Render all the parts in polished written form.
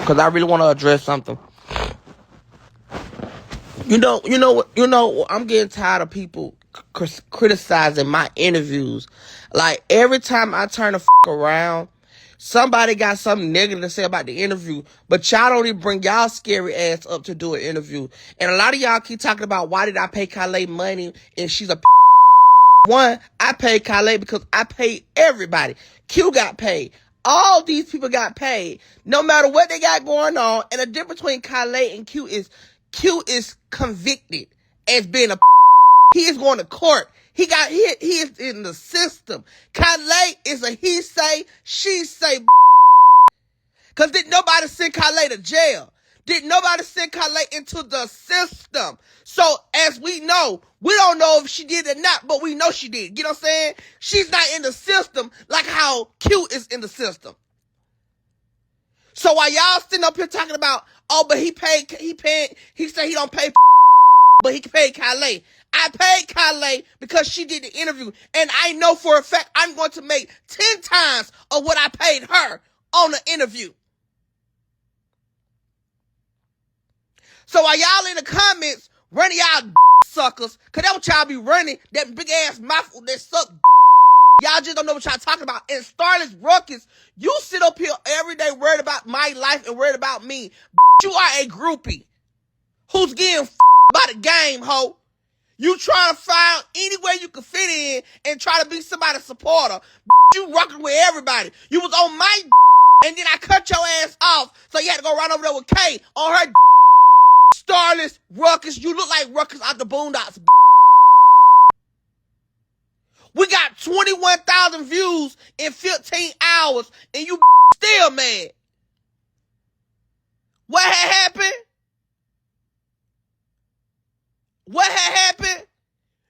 because I really want to address something. I'm getting tired of people criticizing my interviews. Like, every time I turn the around, somebody got something negative to say about the interview, but y'all don't even bring y'all scary ass up to do an interview. And a lot of y'all keep talking about, why did I pay Kylêê money and she's a one, I paid Kylêê because I paid everybody. Q got paid. All these people got paid, no matter what they got going on. And the difference between Kylêê and Q is convicted as being a. He is going to court. He is in the system. Kylêê is a he say, she say. Because didn't nobody send Kylêê to jail. Didn't nobody send Kylêê into the system. So, as we know, we don't know if she did or not, but we know she did. You know what I'm saying? She's not in the system like how Q is in the system. So while y'all sitting up here talking about, but he said he don't pay, but he paid Kylêê. I paid Kylêê because she did the interview. And I know for a fact I'm going to make 10 times of what I paid her on the interview. So while y'all in the comments running y'all suckers, because that's what y'all be running, that big ass mouth that suck. Y'all just don't know what y'all talking about. And Starla and Jerock, you sit up here every day worried about my life and worried about me. You are a groupie who's getting by the game, ho. You trying to find any way you can fit in and try to be somebody's supporter. You rocking with everybody. You was on my and then I cut your ass off, so you had to go right over there with K on her. Starla, Ruckus, you look like Ruckus out the Boondocks. We got 21,000 views in 15 hours, and you still mad. What had happened? What had happened?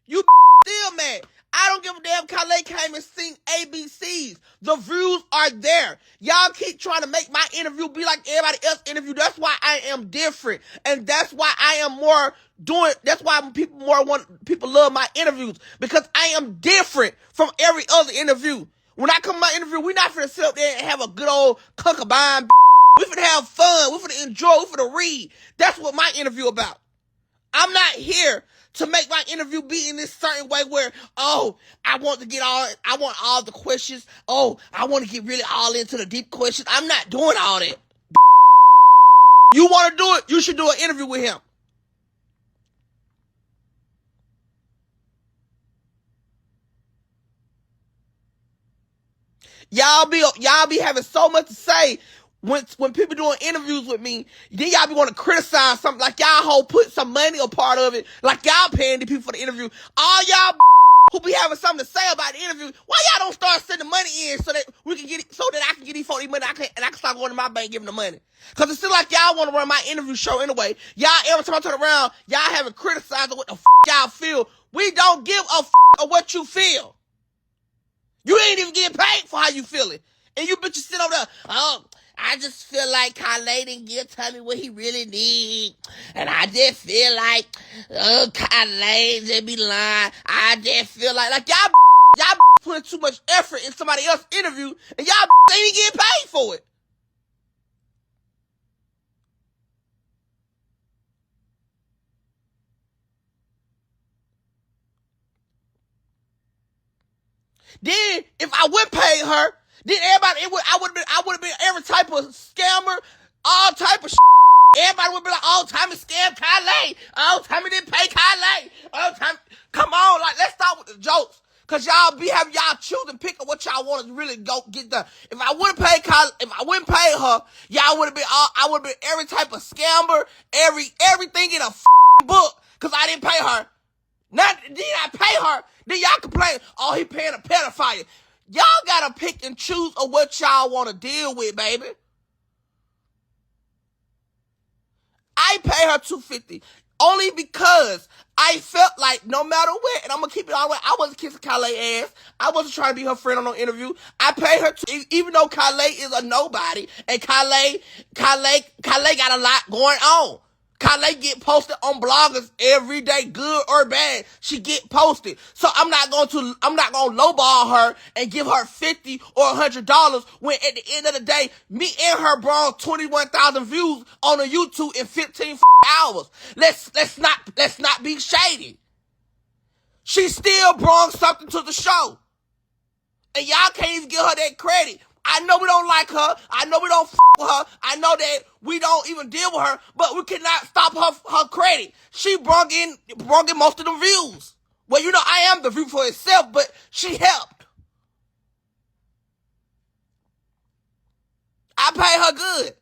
You still mad. I don't give a damn. Kylêê came and sing ABCs. The views are there. Y'all keep trying to make my interview be like everybody else's interview. That's why I am different. And that's why I am more doing, that's why people love my interviews. Because I am different from every other interview. When I come to my interview, we're not finna sit up there and have a good old concubine. We finna have fun. We finna enjoy. We finna read. That's what my interview about. I'm not here to make my interview be in this certain way where, I want all the questions. I want to get really all into the deep questions. I'm not doing all that. You want to do it? You should do an interview with him. Y'all be having so much to say when people doing interviews with me. Then y'all be want to criticize something like y'all whole put some money a part of it, like y'all paying the people for the interview. All y'all who be having something to say about the interview, why y'all don't start sending money in so that we can get it, so that I can get these 40 money and I can start going to my bank giving the money? Cause it seems like y'all want to run my interview show anyway. Y'all every time I turn around, y'all haven't criticized what the y'all feel. We don't give a of what you feel. You ain't even getting paid for how you feeling. And you bitches sit over there, I just feel like Kylêê didn't tell me what he really need. And I just feel like, Kylêê just be lying. I just feel like y'all putting too much effort in somebody else's interview, and y'all ain't getting paid for it. Then, if I would pay her, then everybody, I would have been every type of scammer, all type of shit. Everybody would be like, time it scammed Kylêê. Time it didn't pay Kylêê. Time, come on, like, let's start with the jokes. Cause y'all be having y'all choose and pick up what y'all want to really go get done. If I wouldn't pay her, y'all would have been I would have been every type of scammer, everything in a book. Cause I didn't pay her. Now, did I pay her? Then y'all complain, he paying a pedophile. Y'all gotta pick and choose of what y'all want to deal with, baby. I pay her $250 only because I felt like no matter what, and I'm gonna keep it all the way, I wasn't kissing Kylêê ass. I wasn't trying to be her friend on no interview. I pay her even though Kylêê is a nobody, and Kylêê got a lot going on. Kylêê get posted on bloggers every day, good or bad. She get posted. So I'm not gonna lowball her and give her $50 or $100 when at the end of the day, me and her brought 21,000 views on a YouTube in 15 hours. Let's not be shady. She still brought something to the show. And y'all can't even give her that credit. I know we don't like her. I know we don't with her. I know that we don't even deal with her, but we cannot stop her credit. She brought in most of the views. Well, you know, I am the view for itself, but she helped. I paid her good.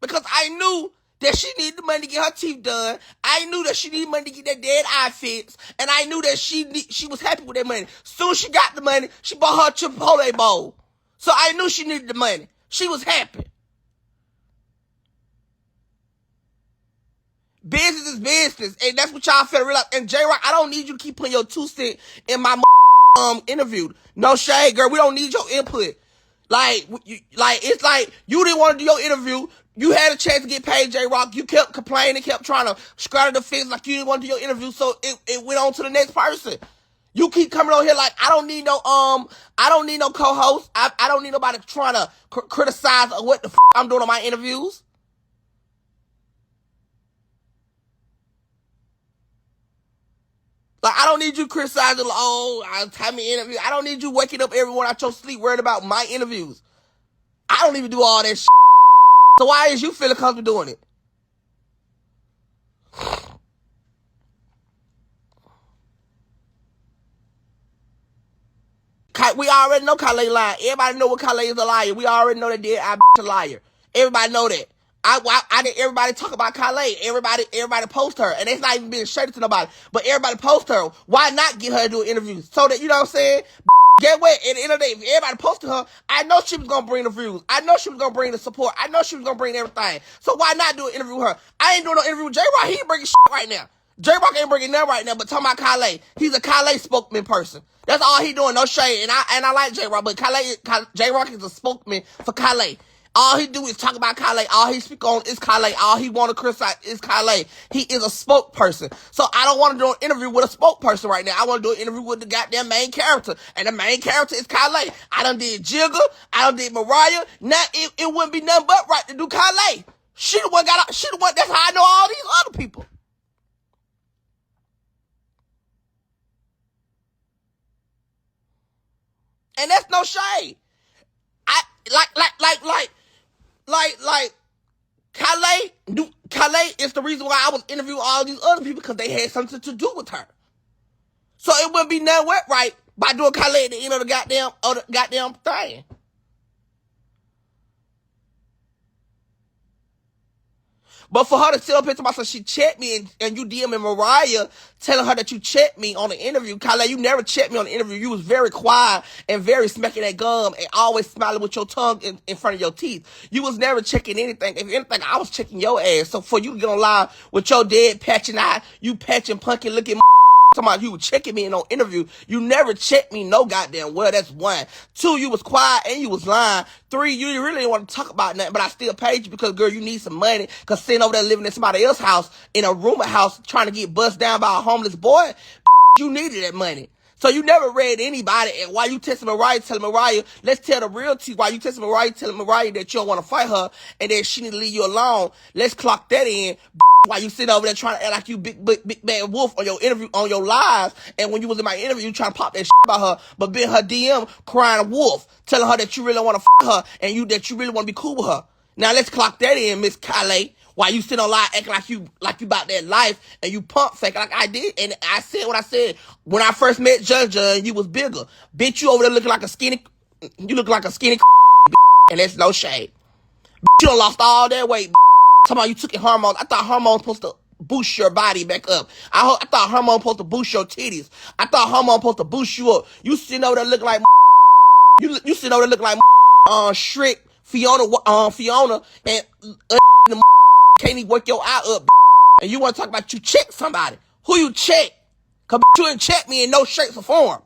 Because I knew that she needed the money to get her teeth done. I knew that she needed money to get that dead eye fixed. And I knew that she was happy with that money. Soon as she got the money, she bought her a Chipotle bowl. So I knew she needed the money. She was happy. Business is business. And that's what y'all finna realize. And Jerock, I don't need you to keep putting your 2 cents in my interview. No shade, girl. We don't need your input. It's like you didn't want to do your interview. You had a chance to get paid, Jerock. You kept complaining, kept trying to scrattle the fence like you didn't want to do your interview. So it went on to the next person. You keep coming on here like I don't need no co-host. I don't need nobody trying to criticize what the I'm doing on my interviews. Like I don't need you criticizing. I'll time me interview. I don't need you waking up everyone out your sleep worried about my interviews. I don't even do all that shit. So why is you feeling comfortable doing it? We already know Kylêê lying. Everybody know what Kylêê is a liar. We already know that I a liar. Everybody know that. I did everybody talk about Kylêê. Everybody post her. And it's not even being shaded to nobody. But everybody post her. Why not get her to do an interview? So that, you know what I'm saying? Get what? At the end of the day, if everybody posted her, I know she was going to bring the views. I know she was going to bring the support. I know she was going to bring everything. So why not do an interview with her? I ain't doing no interview with Jerock. He ain't bringing shit right now. Jerock ain't bringing nothing right now, but talking about Kylêê. He's a Kylêê spokesman person. That's all he doing, no shade. And I like Jerock, but Jerock is a spokesman for Kylêê. All he do is talk about Kylêê. All he speak on is Kylêê. All he want to criticize is Kylêê. He is a spokesperson. So I don't want to do an interview with a spokesperson right now. I want to do an interview with the goddamn main character. And the main character is Kylêê. I done did Jigga. I done did Mariah. Now it wouldn't be nothing but right to do Kylêê. She the one, that's how I know all these other people. And that's no shade. Kylêê is the reason why I was interviewing all these other people because they had something to do with her. So it wouldn't be nothing right by doing Kylêê at the end of the goddamn thing. But for her to sit up here to myself, she checked me and you DMing Mariah telling her that you checked me on the interview. Kylêê, you never checked me on the interview. You was very quiet and very smacking that gum and always smiling with your tongue in front of your teeth. You was never checking anything. If anything, I was checking your ass. So for you to get on live with your dead patching eye, you patching, punking, looking talking about you were checking me in on interview. You never checked me no goddamn well. That's 1. 2, you was quiet and you was lying. 3, you really didn't want to talk about nothing, but I still paid you because, girl, you need some money. Because sitting over there living in somebody else's house, in a rumor house, trying to get bussed down by a homeless boy, you needed that money. So you never read anybody, and while you texting Mariah, telling Mariah, let's tell the real tea. While you texting Mariah, telling Mariah that you don't want to fight her and that she need to leave you alone, let's clock that in. While you sit over there trying to act like you big bad wolf on your interview, on your lives, and when you was in my interview, you trying to pop that shit about her, but being her DM crying wolf, telling her that you really want to her and that you really want to be cool with her. Now let's clock that in, Miss Kylêê. While you sit on live acting like you about that life and you pump fake like I did, and I said what I said when I first met Jun, you was bigger, bitch. You over there looking like a skinny, you look like a skinny, and that's no shade. You done lost all that weight. Talking about you took your hormones. I thought hormones supposed to boost your body back up. I thought hormones supposed to boost your titties. I thought hormones supposed to boost you up. You sitting over there looking like you sitting over there looking like Shrek, Fiona, and can't even work your eye up. And you want to talk about you check somebody. Who you check? Cause you didn't check me in no shape or form.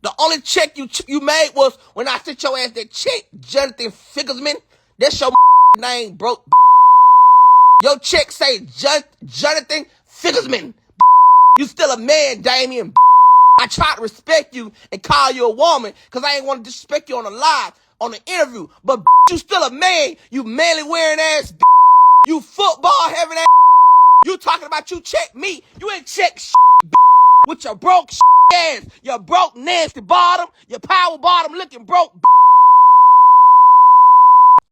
The only check you made was when I sent your ass that check, Jonathan Figursman. That's your name, broke. Your check say Jonathan Figglesman. You still a man, Damien. I try to respect you and call you a woman because I ain't want to disrespect you on a live, on an interview. But you still a man, you manly wearing ass. You football having ass. You talking about you check me. You ain't check with your broke ass. Your broke nasty bottom. Your power bottom looking broke.